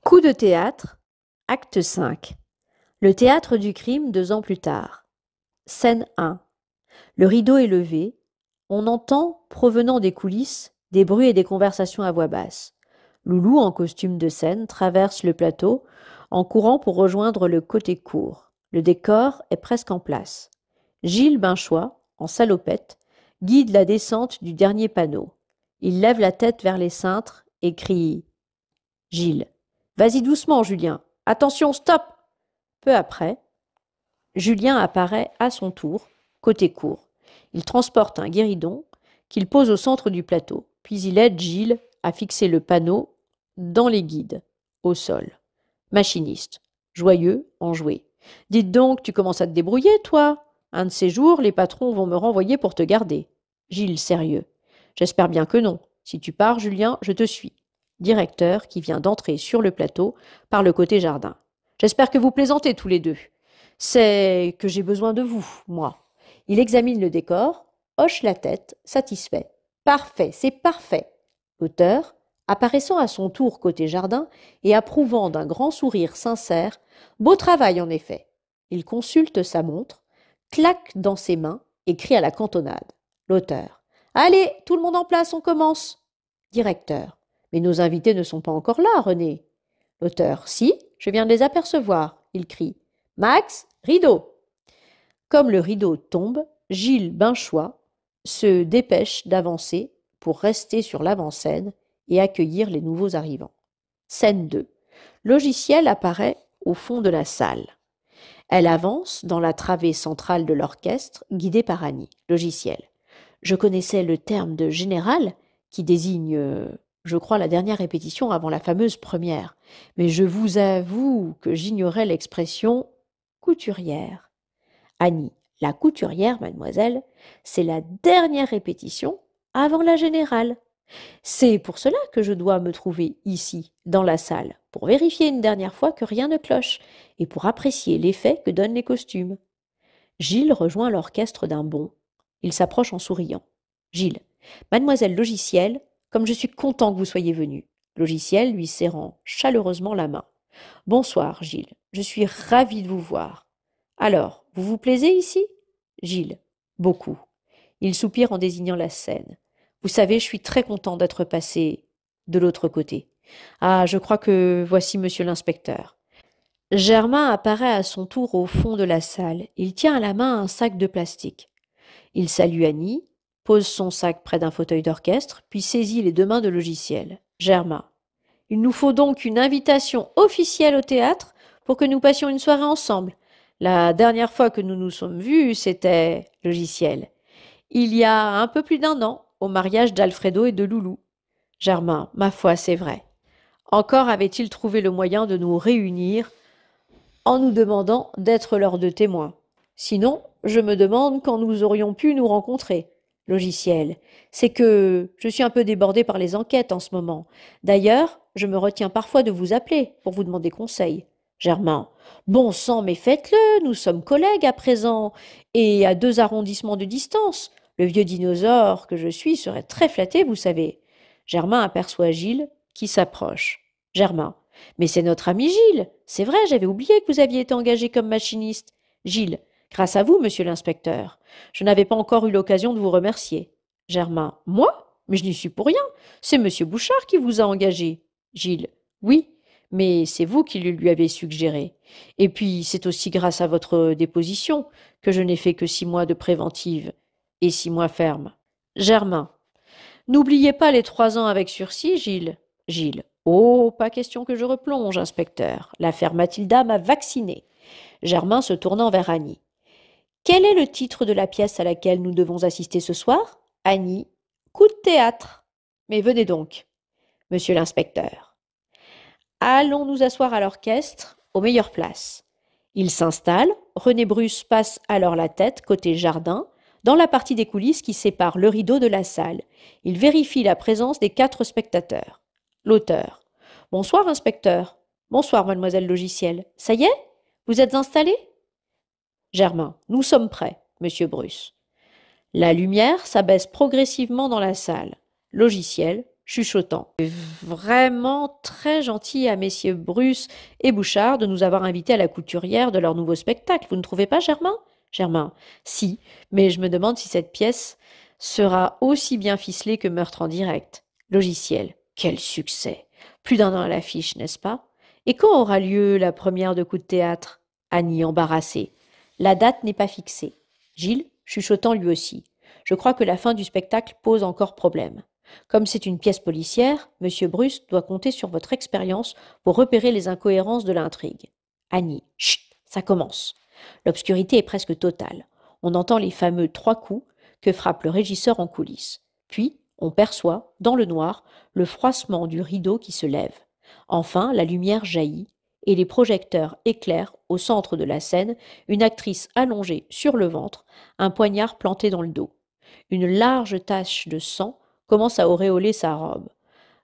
Coup de théâtre, acte 5. Le théâtre du crime 2 ans plus tard. Scène 1. Le rideau est levé. On entend, provenant des coulisses, des bruits et des conversations à voix basse. Loulou, en costume de scène, traverse le plateau en courant pour rejoindre le côté court. Le décor est presque en place. Gilles Binchois, en salopette, guide la descente du dernier panneau. Il lève la tête vers les cintres et crie « Gilles, vas-y doucement, Julien. Attention, stop !» Peu après, Julien apparaît à son tour, côté court. Il transporte un guéridon qu'il pose au centre du plateau, puis il aide Gilles à fixer le panneau dans les guides, au sol. Machiniste, joyeux, enjoué. Dites donc, tu commences à te débrouiller, toi. Un de ces jours, les patrons vont me renvoyer pour te garder. Gilles, sérieux. J'espère bien que non. Si tu pars, Julien, je te suis. Directeur qui vient d'entrer sur le plateau par le côté jardin. J'espère que vous plaisantez tous les deux. C'est que j'ai besoin de vous, moi. Il examine le décor, hoche la tête, satisfait. Parfait, c'est parfait. L'auteur, apparaissant à son tour côté jardin et approuvant d'un grand sourire sincère, beau travail en effet. Il consulte sa montre, claque dans ses mains et crie à la cantonade. L'auteur. Allez, tout le monde en place, on commence. Directeur. Mais nos invités ne sont pas encore là, René. L'auteur. Si, je viens de les apercevoir. Il crie. Max, rideau. Comme le rideau tombe, Gilles Binchois se dépêche d'avancer pour rester sur l'avant-scène et accueillir les nouveaux arrivants. Scène 2. Logiciel apparaît au fond de la salle. Elle avance dans la travée centrale de l'orchestre, guidée par Annie. Logiciel. Je connaissais le terme de général qui désigne, je crois, la dernière répétition avant la fameuse première. Mais je vous avoue que j'ignorais l'expression couturière. Annie, la couturière, mademoiselle, c'est la dernière répétition avant la générale. C'est pour cela que je dois me trouver ici, dans la salle, pour vérifier une dernière fois que rien ne cloche et pour apprécier l'effet que donnent les costumes. Gilles rejoint l'orchestre d'un bond. Il s'approche en souriant. Gilles, mademoiselle Logiciel, comme je suis content que vous soyez venu. Logiciel lui serrant chaleureusement la main. Bonsoir, Gilles. Je suis ravi de vous voir. Alors, vous vous plaisez ici? Gilles. Beaucoup. Il soupire en désignant la scène. Vous savez, je suis très content d'être passé de l'autre côté. Ah, je crois que voici monsieur l'inspecteur. Germain apparaît à son tour au fond de la salle. Il tient à la main un sac de plastique. Il salue Annie, pose son sac près d'un fauteuil d'orchestre, puis saisit les 2 mains de Logiciel. Germain. Il nous faut donc une invitation officielle au théâtre pour que nous passions une soirée ensemble. La dernière fois que nous nous sommes vus, c'était Logiciel. Il y a un peu plus d'1 an, au mariage d'Alfredo et de Loulou. Germain, ma foi, c'est vrai. Encore avait-il trouvé le moyen de nous réunir en nous demandant d'être leurs 2 témoins. Sinon, je me demande quand nous aurions pu nous rencontrer. Logiciel, c'est que je suis un peu débordé par les enquêtes en ce moment. D'ailleurs, je me retiens parfois de vous appeler pour vous demander conseil. Germain, bon sang, mais faites-le, nous sommes collègues à présent, et à 2 arrondissements de distance. Le vieux dinosaure que je suis serait très flatté, vous savez. Germain aperçoit Gilles, qui s'approche. Germain, mais c'est notre ami Gilles. C'est vrai, j'avais oublié que vous aviez été engagé comme machiniste. Gilles, grâce à vous, monsieur l'inspecteur. Je n'avais pas encore eu l'occasion de vous remercier. Germain, moi? Mais je n'y suis pour rien. C'est monsieur Bouchard qui vous a engagé. Gilles, oui, mais c'est vous qui le lui avez suggéré. Et puis, c'est aussi grâce à votre déposition que je n'ai fait que 6 mois de préventive et 6 mois ferme. Germain, n'oubliez pas les 3 ans avec sursis, Gilles. Gilles, oh, pas question que je replonge, inspecteur. L'affaire Mathilda m'a vacciné. Germain se tournant vers Annie. Quel est le titre de la pièce à laquelle nous devons assister ce soir? Annie. Coup de théâtre. Mais venez donc, monsieur l'inspecteur. Allons nous asseoir à l'orchestre, aux meilleures places. Il s'installe, René Bruce passe alors la tête, côté jardin, dans la partie des coulisses qui sépare le rideau de la salle. Il vérifie la présence des 4 spectateurs. L'auteur. Bonsoir, inspecteur. Bonsoir, mademoiselle Logiciel. Ça y est? Vous êtes installé? Germain. Nous sommes prêts, monsieur Bruce. La lumière s'abaisse progressivement dans la salle. Logiciel. chuchotant. Vraiment très gentil à messieurs Bruce et Bouchard de nous avoir invités à la couturière de leur nouveau spectacle. Vous ne trouvez pas, Germain? Germain. Si, mais je me demande si cette pièce sera aussi bien ficelée que Meurtre en direct. Logiciel. Quel succès! Plus d'un an à l'affiche, n'est-ce pas? Et quand aura lieu la première de Coup de théâtre? Annie, embarrassée. La date n'est pas fixée. Gilles, chuchotant lui aussi. Je crois que la fin du spectacle pose encore problème. Comme c'est une pièce policière, monsieur Bruce doit compter sur votre expérience pour repérer les incohérences de l'intrigue. Annie, chut, ça commence. L'obscurité est presque totale. On entend les fameux 3 coups que frappe le régisseur en coulisses. Puis, on perçoit, dans le noir, le froissement du rideau qui se lève. Enfin, la lumière jaillit, et les projecteurs éclairent, au centre de la scène, une actrice allongée sur le ventre, un poignard planté dans le dos. Une large tache de sang commence à auréoler sa robe.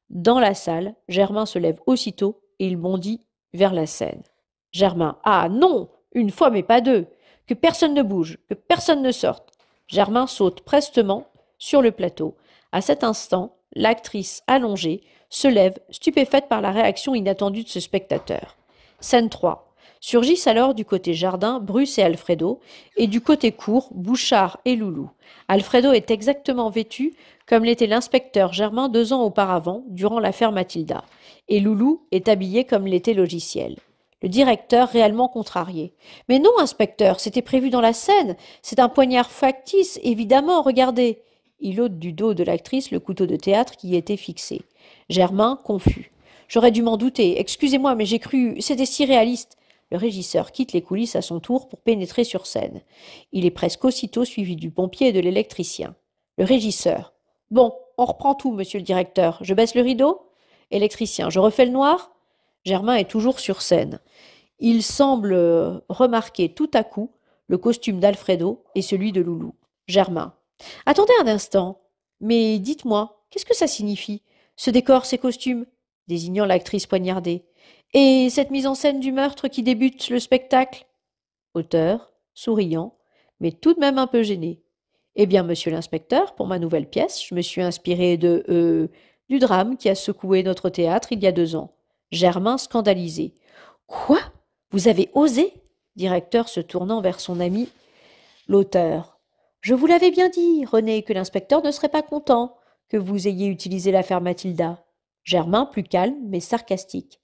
Dans la salle, Germain se lève aussitôt et il bondit vers la scène. Germain. Ah non! Une fois mais pas deux! Que personne ne bouge, que personne ne sorte. Germain saute prestement sur le plateau. À cet instant, l'actrice allongée se lève, stupéfaite par la réaction inattendue de ce spectateur. Scène 3. Surgissent alors du côté jardin Bruce et Alfredo, et du côté cour Bouchard et Loulou. Alfredo est exactement vêtu comme l'était l'inspecteur Germain 2 ans auparavant, durant l'affaire Mathilda, et Loulou est habillé comme l'était Logiciel. Le directeur, réellement contrarié. Mais non, inspecteur, c'était prévu dans la scène. C'est un poignard factice, évidemment, regardez. Il ôte du dos de l'actrice le couteau de théâtre qui y était fixé. Germain, confus. J'aurais dû m'en douter. Excusez-moi, mais j'ai cru. C'était si réaliste. Le régisseur quitte les coulisses à son tour pour pénétrer sur scène. Il est presque aussitôt suivi du pompier et de l'électricien. Le régisseur. Bon, on reprend tout, monsieur le directeur. Je baisse le rideau? Électricien. Je refais le noir? Germain est toujours sur scène. Il semble remarquer tout à coup le costume d'Alfredo et celui de Loulou. Germain. Attendez un instant. Mais dites-moi, qu'est-ce que ça signifie, ce décor, ces costumes? Désignant l'actrice poignardée. Et cette mise en scène du meurtre qui débute le spectacle? Auteur, souriant, mais tout de même un peu gêné. Eh bien, monsieur l'inspecteur, pour ma nouvelle pièce, je me suis inspiré du drame qui a secoué notre théâtre il y a 2 ans. Germain scandalisé. Quoi? Vous avez osé? Directeur se tournant vers son ami, l'auteur. Je vous l'avais bien dit, René, que l'inspecteur ne serait pas content que vous ayez utilisé l'affaire Mathilda. Germain, plus calme, mais sarcastique.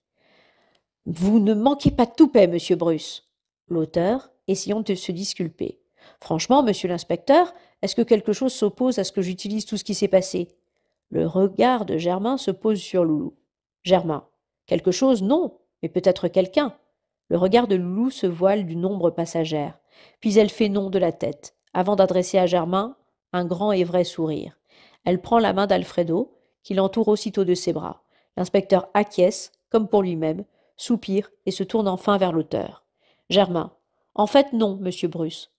Vous ne manquez pas de toupet, monsieur Bruce. L'auteur, essayant de se disculper. Franchement, monsieur l'inspecteur, est-ce que quelque chose s'oppose à ce que j'utilise tout ce qui s'est passé? Le regard de Germain se pose sur Loulou. Germain. Quelque chose, non, mais peut-être quelqu'un. Le regard de Loulou se voile d'une ombre passagère, puis elle fait non de la tête, avant d'adresser à Germain un grand et vrai sourire. Elle prend la main d'Alfredo, qui l'entoure aussitôt de ses bras. L'inspecteur acquiesce, comme pour lui-même, soupire et se tourne enfin vers l'auteur. Germain. En fait, non, monsieur Bruce.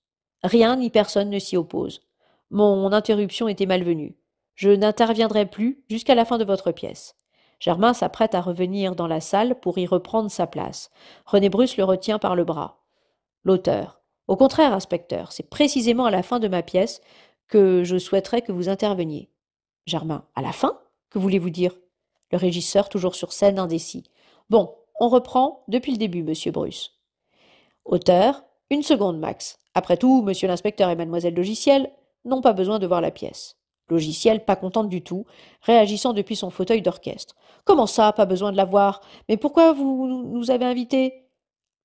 Rien ni personne ne s'y oppose. Mon interruption était malvenue. Je n'interviendrai plus jusqu'à la fin de votre pièce. Germain s'apprête à revenir dans la salle pour y reprendre sa place. René Bruce le retient par le bras. L'auteur. Au contraire, inspecteur, c'est précisément à la fin de ma pièce que je souhaiterais que vous interveniez. Germain. À la fin? Que voulez-vous dire? Le régisseur, toujours sur scène, indécis. Bon, on reprend depuis le début, monsieur Bruce. Auteur. Une seconde, Max. Après tout, monsieur l'inspecteur et mademoiselle Logiciel n'ont pas besoin de voir la pièce. Logiciel, pas contente du tout, réagissant depuis son fauteuil d'orchestre. Comment ça, pas besoin de la voir? Mais pourquoi vous nous avez invités?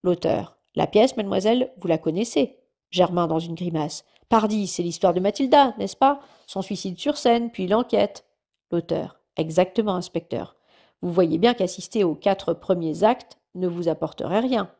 L'auteur. La pièce, mademoiselle, vous la connaissez. Germain dans une grimace. Pardi, c'est l'histoire de Mathilda, n'est-ce pas? Son suicide sur scène, puis l'enquête. L'auteur. Exactement, inspecteur. Vous voyez bien qu'assister aux 4 premiers actes ne vous apporterait rien.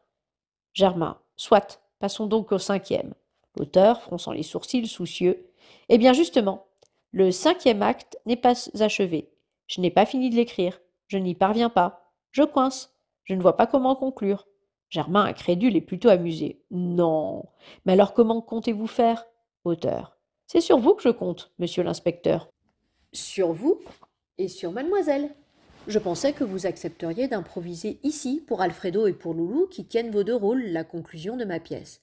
Germain. Soit, passons donc au 5e. L'auteur, fronçant les sourcils soucieux. Eh bien justement, le 5e acte n'est pas achevé. Je n'ai pas fini de l'écrire. Je n'y parviens pas. Je coince. Je ne vois pas comment conclure. Germain, incrédule et plutôt amusé. Non. Mais alors comment comptez-vous faire? Auteur. C'est sur vous que je compte, monsieur l'inspecteur. Sur vous et sur mademoiselle. Je pensais que vous accepteriez d'improviser ici, pour Alfredo et pour Loulou, qui tiennent vos 2 rôles, la conclusion de ma pièce.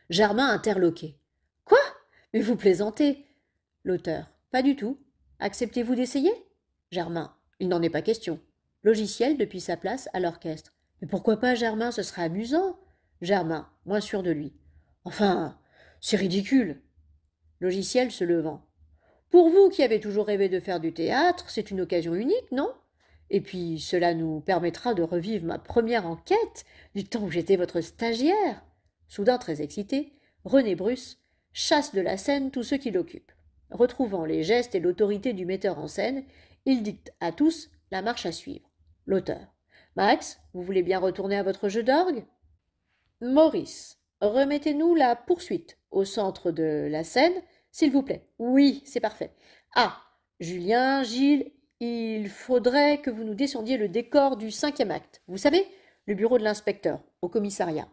Germain interloqué. Quoi? Mais vous plaisantez. L'auteur. Pas du tout. Acceptez-vous d'essayer? Germain. Il n'en est pas question. Logiciel depuis sa place à l'orchestre. Mais pourquoi pas, Germain, ce serait amusant. Germain, moins sûr de lui. Enfin, c'est ridicule. Logiciel se levant. Pour vous qui avez toujours rêvé de faire du théâtre, c'est une occasion unique, non? Et puis cela nous permettra de revivre ma première enquête du temps où j'étais votre stagiaire. Soudain très excité, René Bruce chasse de la scène tous ceux qui l'occupent. Retrouvant les gestes et l'autorité du metteur en scène, il dicte à tous la marche à suivre. L'auteur. Max, vous voulez bien retourner à votre jeu d'orgue? Maurice, remettez-nous la poursuite au centre de la scène, s'il vous plaît. Oui, c'est parfait. Ah, Julien, Gilles, il faudrait que vous nous descendiez le décor du cinquième acte. Vous savez, le bureau de l'inspecteur, au commissariat.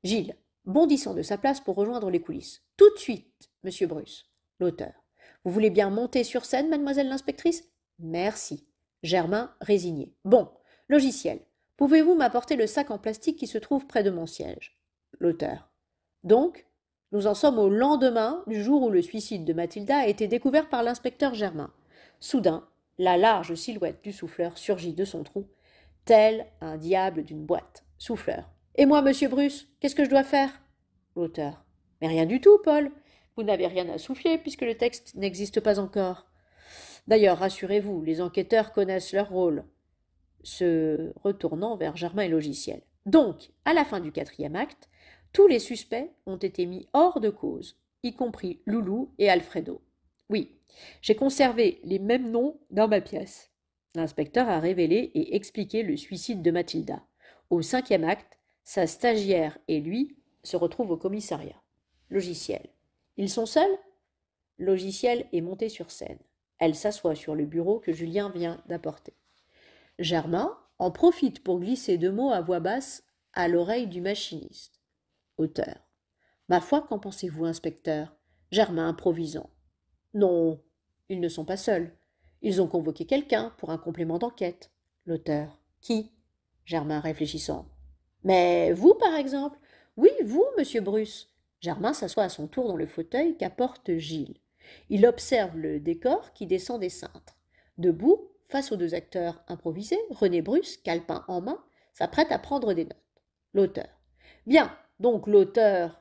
Gilles, bondissant de sa place pour rejoindre les coulisses. Tout de suite, monsieur Bruce. L'auteur. Vous voulez bien monter sur scène, mademoiselle l'inspectrice? Merci. Germain, résigné. Bon, logiciel. Pouvez-vous m'apporter le sac en plastique qui se trouve près de mon siège? L'auteur. Donc, nous en sommes au lendemain du jour où le suicide de Mathilda a été découvert par l'inspecteur Germain. Soudain, la large silhouette du souffleur surgit de son trou, tel un diable d'une boîte. Souffleur. Et moi, monsieur Bruce, qu'est-ce que je dois faire? L'auteur. Mais rien du tout, Paul. Vous n'avez rien à souffler puisque le texte n'existe pas encore. D'ailleurs, rassurez-vous, les enquêteurs connaissent leur rôle. Se retournant vers Germain et Logiciel. Donc, à la fin du quatrième acte, tous les suspects ont été mis hors de cause, y compris Loulou et Alfredo. Oui, j'ai conservé les mêmes noms dans ma pièce. L'inspecteur a révélé et expliqué le suicide de Mathilda. Au cinquième acte, sa stagiaire et lui se retrouvent au commissariat. Logiciel. Ils sont seuls? Logiciel est monté sur scène. Elle s'assoit sur le bureau que Julien vient d'apporter. Germain en profite pour glisser 2 mots à voix basse à l'oreille du machiniste. Auteur. Ma foi, qu'en pensez-vous, inspecteur? Germain improvisant. Non, ils ne sont pas seuls. Ils ont convoqué quelqu'un pour un complément d'enquête. L'auteur. Qui? Germain réfléchissant. Mais vous, par exemple? Oui, vous, monsieur Bruce. Germain s'assoit à son tour dans le fauteuil qu'apporte Gilles. Il observe le décor qui descend des cintres. Debout, face aux 2 acteurs improvisés, René Bruce, calepin en main, s'apprête à prendre des notes. L'auteur. Bien, donc l'auteur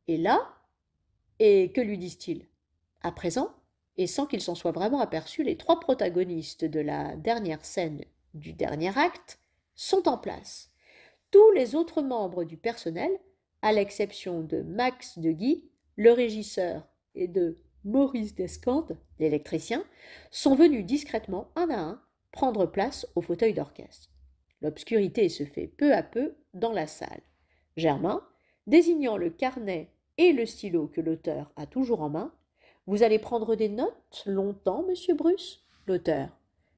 est là, et que lui disent-ils? À présent, et sans qu'il s'en soit vraiment aperçu, les 3 protagonistes de la dernière scène du dernier acte sont en place. Tous les autres membres du personnel, à l'exception de Max de Guy, le régisseur, et de Maurice Descamps, l'électricien, sont venus discrètement, un à un, prendre place au fauteuil d'orchestre. L'obscurité se fait peu à peu dans la salle. Germain, désignant le carnet et le stylo que l'auteur a toujours en main, vous allez prendre des notes longtemps, monsieur Bruce? L'auteur.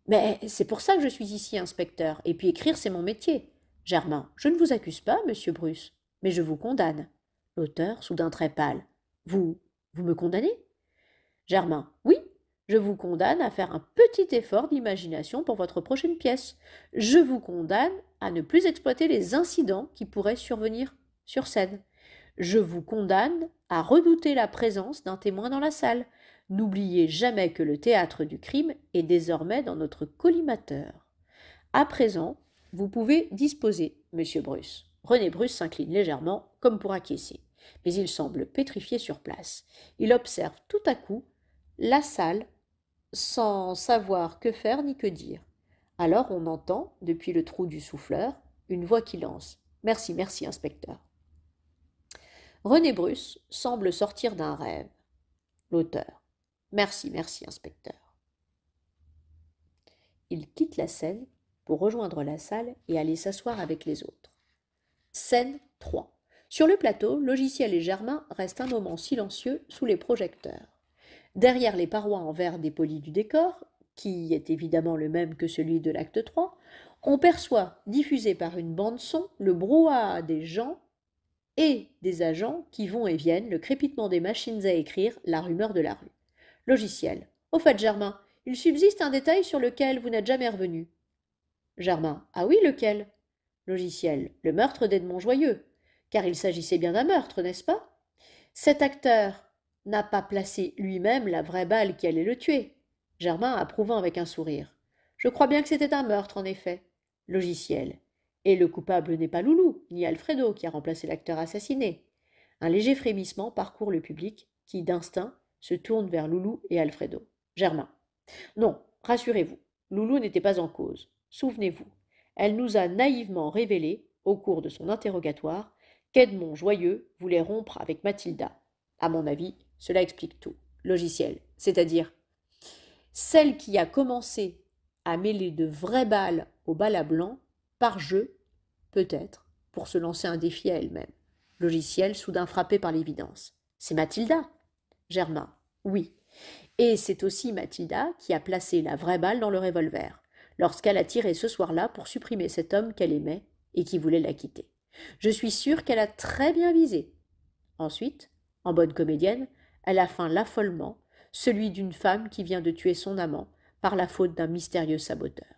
Mais c'est pour ça que je suis ici, inspecteur, et puis écrire, c'est mon métier. Germain. Je ne vous accuse pas, monsieur Bruce, mais je vous condamne. L'auteur, soudain très pâle. Vous me condamnez? Germain. Oui, je vous condamne à faire un petit effort d'imagination pour votre prochaine pièce. Je vous condamne à ne plus exploiter les incidents qui pourraient survenir sur scène. Je vous condamne à redouter la présence d'un témoin dans la salle. N'oubliez jamais que le théâtre du crime est désormais dans notre collimateur. À présent, vous pouvez disposer, monsieur Bruce. René Bruce s'incline légèrement, comme pour acquiescer, mais il semble pétrifié sur place. Il observe tout à coup la salle sans savoir que faire ni que dire. Alors on entend, depuis le trou du souffleur, une voix qui lance. Merci, merci, inspecteur. René Bruce semble sortir d'un rêve. L'auteur. Merci, merci, inspecteur. Il quitte la scène pour rejoindre la salle et aller s'asseoir avec les autres. Scène 3. Sur le plateau, Logiciel et Germain restent un moment silencieux sous les projecteurs. Derrière les parois en verre dépoli du décor, qui est évidemment le même que celui de l'acte 3, on perçoit, diffusé par une bande-son, le brouhaha des gens et des agents qui vont et viennent, le crépitement des machines à écrire, la rumeur de la rue. Logiciel. Au fait, Germain, il subsiste un détail sur lequel vous n'êtes jamais revenu. Germain. Ah oui, lequel? Logiciel. Le meurtre d'Edmond Joyeux. Car il s'agissait bien d'un meurtre, n'est-ce pas? Cet acteur n'a pas placé lui-même la vraie balle qui allait le tuer. Germain approuvant avec un sourire. Je crois bien que c'était un meurtre, en effet. Logiciel. Et le coupable n'est pas Loulou, ni Alfredo, qui a remplacé l'acteur assassiné. Un léger frémissement parcourt le public, qui, d'instinct, se tourne vers Loulou et Alfredo. Germain. Non, rassurez-vous, Loulou n'était pas en cause. Souvenez-vous, elle nous a naïvement révélé, au cours de son interrogatoire, qu'Edmond Joyeux voulait rompre avec Mathilda. À mon avis, cela explique tout. Logiciel, c'est-à-dire celle qui a commencé à mêler de vraies balles aux balles à blanc, par jeu, peut-être, pour se lancer un défi à elle-même. Logiciel, soudain frappé par l'évidence. C'est Mathilda. Germain. Oui. Et c'est aussi Mathilda qui a placé la vraie balle dans le revolver, lorsqu'elle a tiré ce soir-là pour supprimer cet homme qu'elle aimait et qui voulait la quitter. Je suis sûre qu'elle a très bien visé. Ensuite, en bonne comédienne, elle a feint l'affolement, celui d'une femme qui vient de tuer son amant par la faute d'un mystérieux saboteur.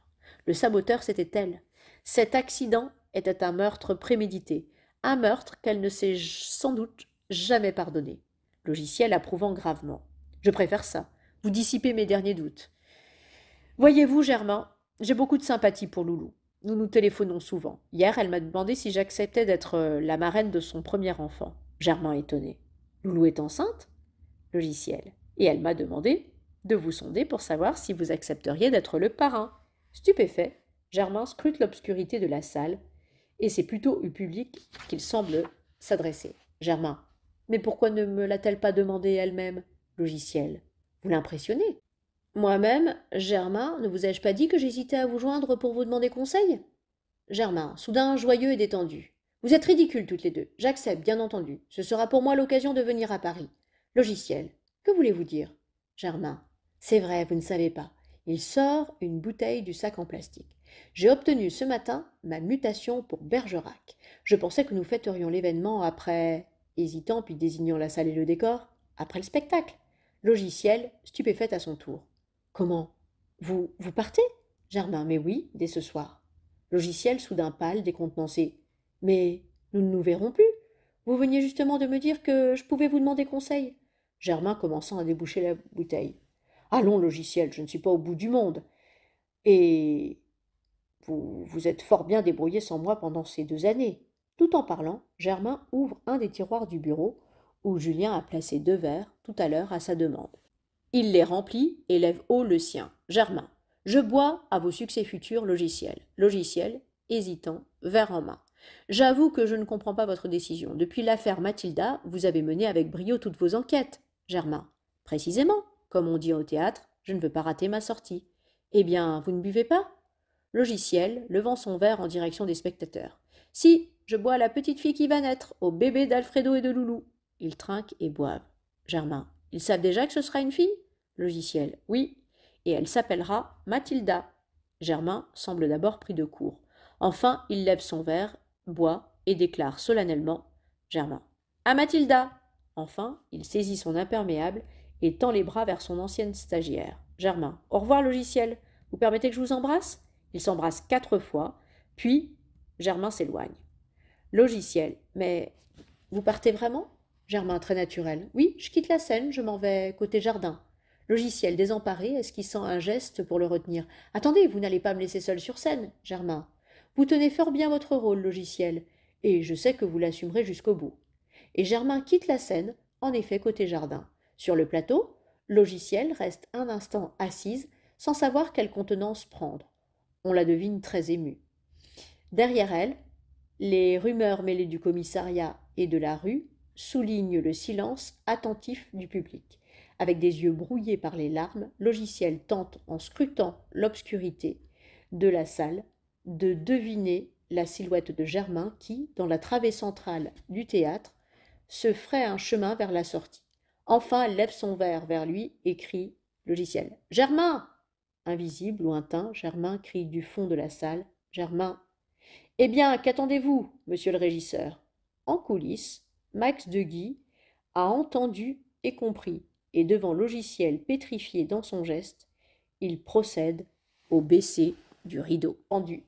Le saboteur, c'était elle. Cet accident était un meurtre prémédité, un meurtre qu'elle ne s'est sans doute jamais pardonné. Logiciel approuvant gravement. Je préfère ça. Vous dissipez mes derniers doutes. Voyez-vous, Germain, j'ai beaucoup de sympathie pour Loulou. Nous nous téléphonons souvent. Hier, elle m'a demandé si j'acceptais d'être la marraine de son premier enfant. Germain étonné. Loulou est enceinte? Logiciel. Et elle m'a demandé de vous sonder pour savoir si vous accepteriez d'être le parrain. Stupéfait, Germain scrute l'obscurité de la salle, et c'est plutôt au public qu'il semble s'adresser. Germain. Mais pourquoi ne me l'a-t-elle pas demandé elle-même? Logiciel. Vous l'impressionnez. Moi-même, Germain, ne vous ai-je pas dit que j'hésitais à vous joindre pour vous demander conseil? Germain, soudain joyeux et détendu. Vous êtes ridicules toutes les deux. J'accepte, bien entendu. Ce sera pour moi l'occasion de venir à Paris. Logiciel. Que voulez-vous dire? Germain. C'est vrai, vous ne savez pas. Il sort une bouteille du sac en plastique. J'ai obtenu ce matin ma mutation pour Bergerac. Je pensais que nous fêterions l'événement après... Hésitant puis désignant la salle et le décor. Après le spectacle. Logiciel, stupéfaite à son tour. Comment? Vous partez? Germain. Mais oui, dès ce soir. Logiciel, soudain pâle, décontenancé. Mais nous ne nous verrons plus. Vous veniez justement de me dire que je pouvais vous demander conseil. Germain commençant à déboucher la bouteille. Allons, Logiciel, je ne suis pas au bout du monde. Et vous êtes fort bien débrouillé sans moi pendant ces 2 années. Tout en parlant, Germain ouvre un des tiroirs du bureau où Julien a placé 2 verres tout à l'heure à sa demande. Il les remplit et lève haut le sien. Germain. Je bois à vos succès futurs, Logiciel. Logiciel, hésitant, verre en main. J'avoue que je ne comprends pas votre décision. Depuis l'affaire Mathilda, vous avez mené avec brio toutes vos enquêtes. Germain. Précisément. Comme on dit au théâtre, je ne veux pas rater ma sortie. Eh bien, vous ne buvez pas? Logiciel, levant son verre en direction des spectateurs. Si, je bois à la petite fille qui va naître, au bébé d'Alfredo et de Loulou. Ils trinquent et boivent. Germain. Ils savent déjà que ce sera une fille? Logiciel. Oui. Et elle s'appellera Mathilda. Germain semble d'abord pris de court. Enfin, il lève son verre, boit et déclare solennellement. Germain. À Mathilda. Enfin, il saisit son imperméable et tend les bras vers son ancienne stagiaire. Germain. Au revoir, Logiciel. Vous permettez que je vous embrasse? Ils s'embrassent 4 fois, puis Germain s'éloigne. Logiciel. Mais vous partez vraiment? Germain, très naturel. Oui, je quitte la scène, je m'en vais côté jardin. Logiciel, désemparé, esquissant un geste pour le retenir. Attendez, vous n'allez pas me laisser seul sur scène, Germain. Vous tenez fort bien votre rôle, Logiciel, et je sais que vous l'assumerez jusqu'au bout. Et Germain quitte la scène, en effet côté jardin. Sur le plateau, Logiciel reste un instant assise, sans savoir quelle contenance prendre. On la devine très émue. Derrière elle, les rumeurs mêlées du commissariat et de la rue soulignent le silence attentif du public. Avec des yeux brouillés par les larmes, Logiciel tente, en scrutant l'obscurité de la salle, de deviner la silhouette de Germain qui, dans la travée centrale du théâtre, se ferait un chemin vers la sortie. Enfin, elle lève son verre vers lui et crie Logiciel. Germain! Invisible, lointain, Germain crie du fond de la salle. Germain. Eh bien, qu'attendez-vous, monsieur le régisseur? En coulisses, Max Deguy a entendu et compris, et devant Logiciel pétrifié dans son geste, il procède au baisser du rideau. Pendu.